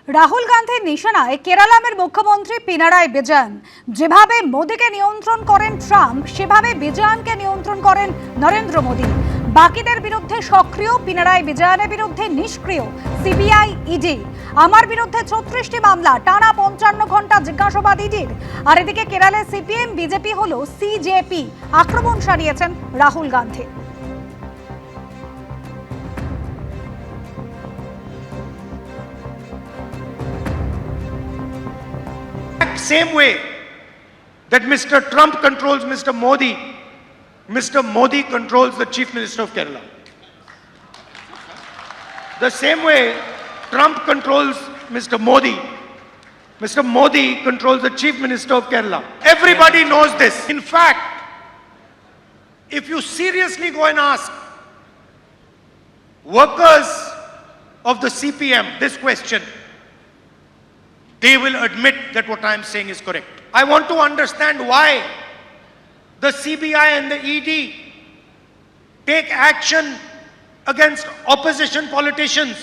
রাহুল গান্ধীর নিশানায় কেরালামের মুখ্যমন্ত্রী পিনারাই বিজয়ন। যেভাবে মোদীকে নিয়ন্ত্রণ করেন ট্রাম্প, সেভাবে বিজয়নকে নিয়ন্ত্রণ করেন নরেন্দ্র মোদী। বাকিদের বিরুদ্ধে সক্রিয়, পিনারাই বিজয়নের বিরুদ্ধে নিষ্ক্রিয় সিবিআই, ইডি। আমার বিরুদ্ধে ৩৬টি মামলা, টানা ৫৫ ঘন্টা জিজ্ঞাসাবাদ ইডির। আর এদিকে কেরালে সিপিএম বিজেপি হলো সিজেপি। আক্রমণ সারিয়েছেন Rahul Gandhi. Same way that Mr. Trump controls Mr. Modi controls the Chief Minister of Kerala. The same way Trump controls Mr. Modi controls the Chief Minister of Kerala. Everybody knows this. In fact, if you seriously go and ask workers of the CPM this question, they will admit that what I am saying is correct. I want to understand why the CBI and the ED take action against opposition politicians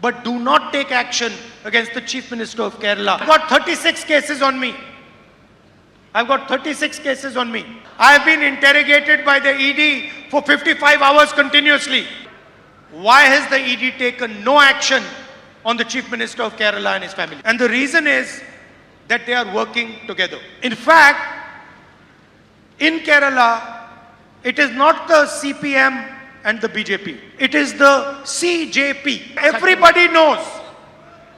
but do not take action against the Chief Minister of Kerala. I've got 36 cases on me. I have been interrogated by the ED for 55 hours continuously. Why has the ED taken no action on the Chief Minister of Kerala and his family? And the reason is that they are working together. In fact, in Kerala, it is not the CPM and the BJP. It is the CJP. Everybody knows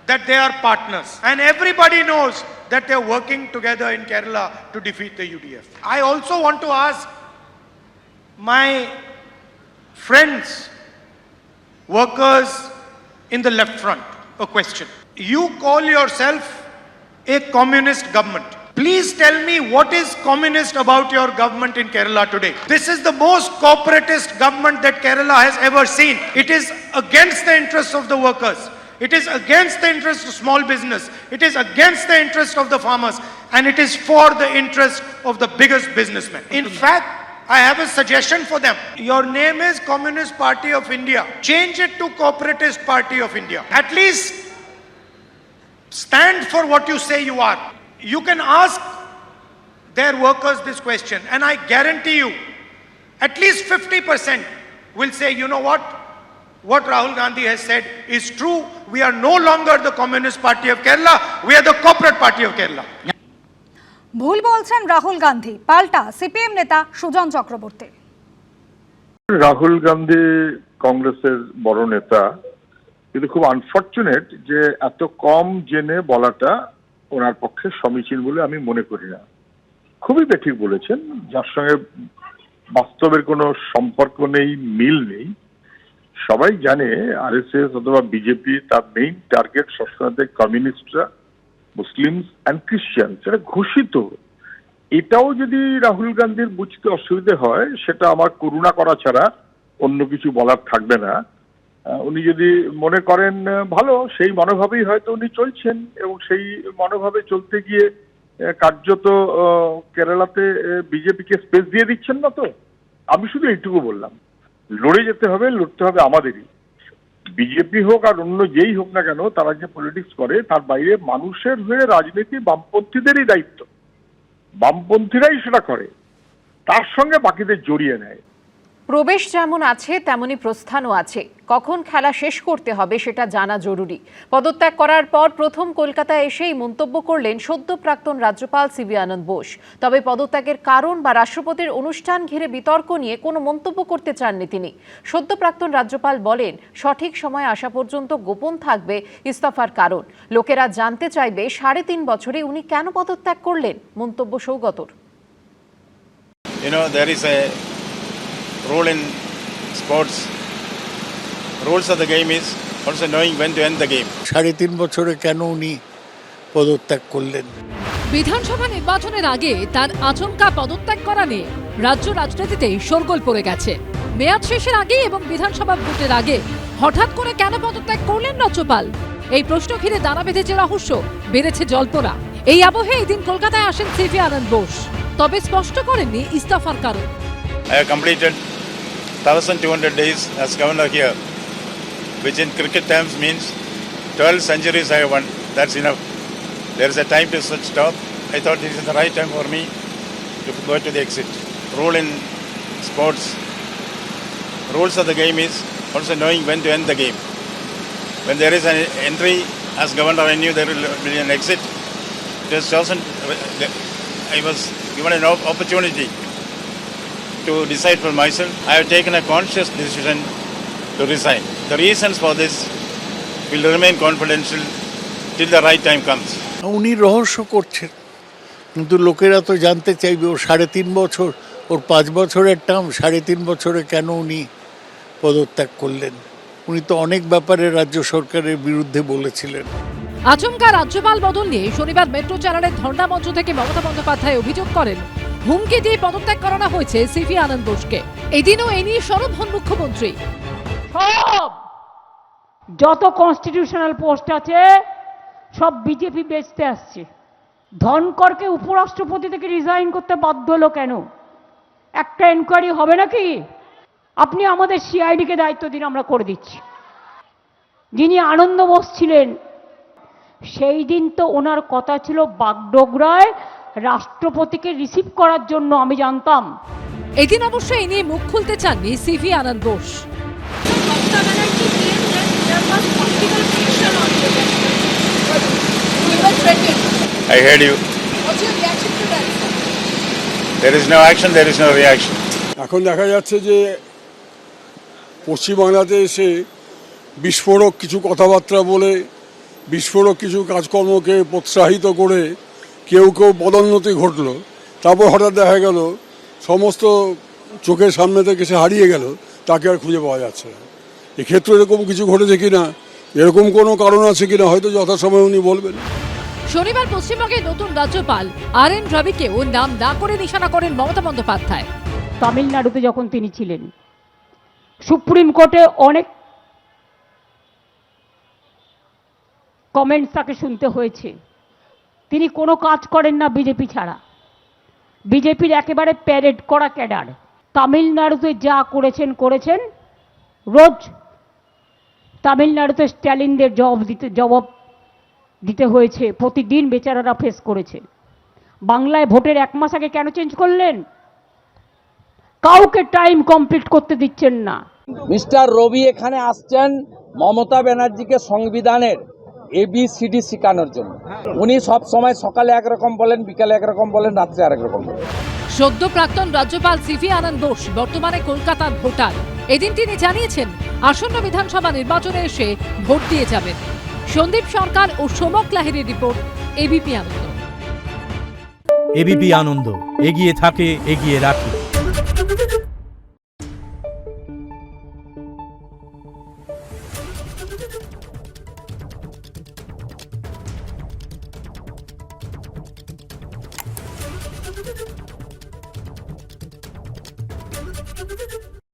that they are partners. And everybody knows that they are working together in Kerala to defeat the UDF. I also want to ask my friends, workers in the left front, a question. You call yourself a communist government. Please tell me what is communist about your government in Kerala today. This is the most corporatist government that Kerala has ever seen. It is against the interests of the workers. It is against the interest of small business. It is against the interest of the farmers. And it is for the interest of the biggest businessmen. In fact, I have a suggestion for them. Your name is Communist Party of India. Change it to Corporatist Party of India. At least stand for what you say you are. You can ask their workers this question, and I guarantee you, at least 50% will say, you know what Rahul Gandhi has said is true. We are no longer the Communist Party of Kerala. We are the Corporate Party of Kerala. ভুল বলছেন রাহুল গান্ধী, পাল্টা CPM নেতা সুজন চক্রবর্তী। রাহুল গান্ধী কংগ্রেসের বড় নেতা, কিন্তু খুব unfortunate যে এত কম জেনে বলাটা ওনার পক্ষে সমীচীন বলে আমি মনে করি না। খুবই বেঠিক বলেছেন, যার সঙ্গে বাস্তবের কোনো সম্পর্ক নেই, মিল নেই। সবাই জানে আরএসএস অথবা বিজেপি তার মেইন টার্গেট সবসময় কমিউনিস্টরা, মুসলিমস অ্যান্ড খ্রিস্টান, সেটা ঘোষিত। এটাও যদি রাহুল গান্ধীর বুঝতে অসুবিধে হয়, সেটা আমার করুণা করা ছাড়া অন্য কিছু বলার থাকবে না। উনি যদি মনে করেন ভালো, সেই মনোভাবেই হয়তো উনি চলছেন, এবং সেই মনোভাবে চলতে গিয়ে কার্যত কেরালাতে বিজেপিকে স্পেস দিয়ে দিচ্ছেন না। তো আমি শুধু এইটুকু বললাম, লড়ে যেতে হবে, লড়তে হবে আমাদেরই। বিজেপি হোক আর অন্য যেই হোক না কেন, তারা যে পলিটিক্স করে তার বাইরে মানুষের হয়ে রাজনীতি বামপন্থীদেরই দায়িত্ব। বামপন্থীরাই সেটা করে, তার সঙ্গে বাকিদের জড়িয়ে নেয়। প্রবেশ যেমন আছে তেমনি প্রস্থানও আছে। কখন খেলা শেষ করতে হবে সেটা জানা জরুরি। পদত্যাগ করার পর প্রথম কলকাতায় এসেই মন্তব্য করলেন সদ্য প্রাক্তন রাজ্যপাল সিবি আনন্দ বোস। তবে পদত্যাগের কারণ বা রাষ্ট্রপতির অনুষ্ঠান ঘিরে বিতর্ক নিয়ে কোনো মন্তব্য করতে চাননি তিনি। সদ্য প্রাক্তন রাজ্যপাল বলেন, সঠিক সময় আসা পর্যন্ত গোপন থাকবে ইস্তফার কারণ। লোকেরা জানতে চাইবে ৩.৫ বছরে উনি কেন পদত্যাগ করলেন। মন্তব্য সৌগতর। There is a rule in sports. Rules of the game is also knowing when to end the game. ৩.৫ বছরে কেন উনি পদত্যাগ করলেন? বিধানসভা নির্বাচনের আগে তার আচমকা পদত্যাগ করা নিয়ে রাজ্য রাজনীতিতে শোরগোল পড়ে গেছে। মেয়াদ শেষের আগে এবং বিধানসভা ভোটের আগে হঠাৎ করে কেন পদত্যাগ করলেন রাজ্যপাল? এই প্রশ্ন ঘিরে দানা বেঁধেছে রহস্য, বেড়েছে জল্পনা। এই আবহে এই দিন কলকাতায় আসেন সিবি আনন্দ বোস, তবে স্পষ্ট করেননি ইস্তফার কারণ। I have completed 1200 days as governor here, which in cricket terms means 12 centuries I have won. That's enough. There is a time to stop. I thought this is the right time for me to go to the exit. Rule in sports, rules of the game is also knowing when to end the game. When there is an entry, as governor I knew there will be an exit. It was chosen, I was given an opportunity to decide for myself. I have taken a conscious decision to resign. The reasons for this will remain confidential till the right time comes. উনি রহস্য করছেন, কিন্তু লোকেরা তো জানতে চাইবে ওর 3.5 বছর, ওর 5 বছরের টার্ম, 3.5 বছরে কেন উনি পদত্যাগ করলেন। উনি তো অনেক ব্যাপারে রাজ্য সরকারের বিরুদ্ধে বলেছিলেন। আচমকা রাজ্যপাল বদল নিয়ে শনিবার মেট্রো চ্যানেলের ধর্ণা মঞ্চ থেকে মমতা বন্দ্যোপাধ্যায় অভিযোগ করেন হুমকি দিয়ে পদত্যাগ করানো হয়েছে সিভি আনন্দ বোসকে। এদিনও এ নিয়ে সরব হন মুখ্যমন্ত্রী। সব যত কনস্টিটিউশনাল পোস্ট আছে সব বিজেপি বেচতে আসছে। ধনকরকে উপরাষ্ট্রপতি থেকে রিজাইন করতে বাধ্য হলো কেন? একটা এনকোয়ারি হবে নাকি? আপনি আমাদের সিআইডিকে দায়িত্ব দিন, আমরা করে দিচ্ছি। যিনি আনন্দ বোস ছিলেন সেই দিন তো ওনার কথা ছিল বাগডোগরায় রাষ্ট্রপতিকে রিসিভ করার জন্য, আমি জানতাম। এদিন অবশ্য এই নিয়ে মুখ খুলতে চাননি C V Ananda Bose. I heard you. What's your reaction to that? There is no action, there is no reaction. এখন দেখা যাচ্ছে যে পশ্চিমবাংলাতে এসে বিস্ফোরক কিছু কথাবার্তা বলে, বিস্ফোরক কিছু কাজকর্মকে প্রোৎসাহিত করে কেউ কেউ পদোন্নতি ঘটলো, তারপর হঠাৎ দেখা গেল সমস্ত চোখের সামনে থেকে সে হারিয়ে গেল, তাকে আর খুঁজে পাওয়া যাচ্ছে না। এক্ষেত্রে এরকম কিছু ঘটেছে কিনা, এরকম কোনো কারণ আছে কিনা হয়তো যথাসময়ে উনি বলবেন। শনিবার পশ্চিমবঙ্গের নতুন রাজ্যপাল RN রবিকেও নাম না করে নিশানা করেন মমতা বন্দ্যোপাধ্যায়। তামিলনাড়ুতে যখন তিনি ছিলেন সুপ্রিম কোর্টে অনেক কমেন্টস তাকে শুনতে হয়েছে। তিনি কোনো কাজ করেন না বিজেপি ছাড়া, বিজেপির একেবারে প্যারেড করা ক্যাডার। তামিলনাড়ুতে যা করেছেন রোজ তামিলনাড়ুতে স্ট্যালিনদের জবাব দিতে হয়েছে, প্রতিদিন বেচারারা ফেস করেছে। বাংলায় ভোটের 1 মাস আগে কেন চেঞ্জ করলেন? কাউকে টাইম কমপ্লিট করতে দিচ্ছেন না। মিস্টার রবি এখানে আসছেন মমতা ব্যানার্জিকে সংবিধানের ABCD শেখানোর জন্য। উনি সব সময় সকালে একরকম বলেন, বিকালে একরকম বলেন, রাত্রে আরেক রকম বলেন। সদ্য প্রাক্তন রাজ্যপাল সিভি আনন্দ বোস বর্তমানে কলকাতার ভোটার। এদিন তিনি জানিয়েছেন আসন্ন বিধানসভা নির্বাচনে এসে ভোট দিয়ে যাবেন। সন্দীপ সরকার ও সোমক লাহিড়ীর রিপোর্ট, ABP আনন্দ। ABP আনন্দ, এগিয়ে থাকে, এগিয়ে রাখে।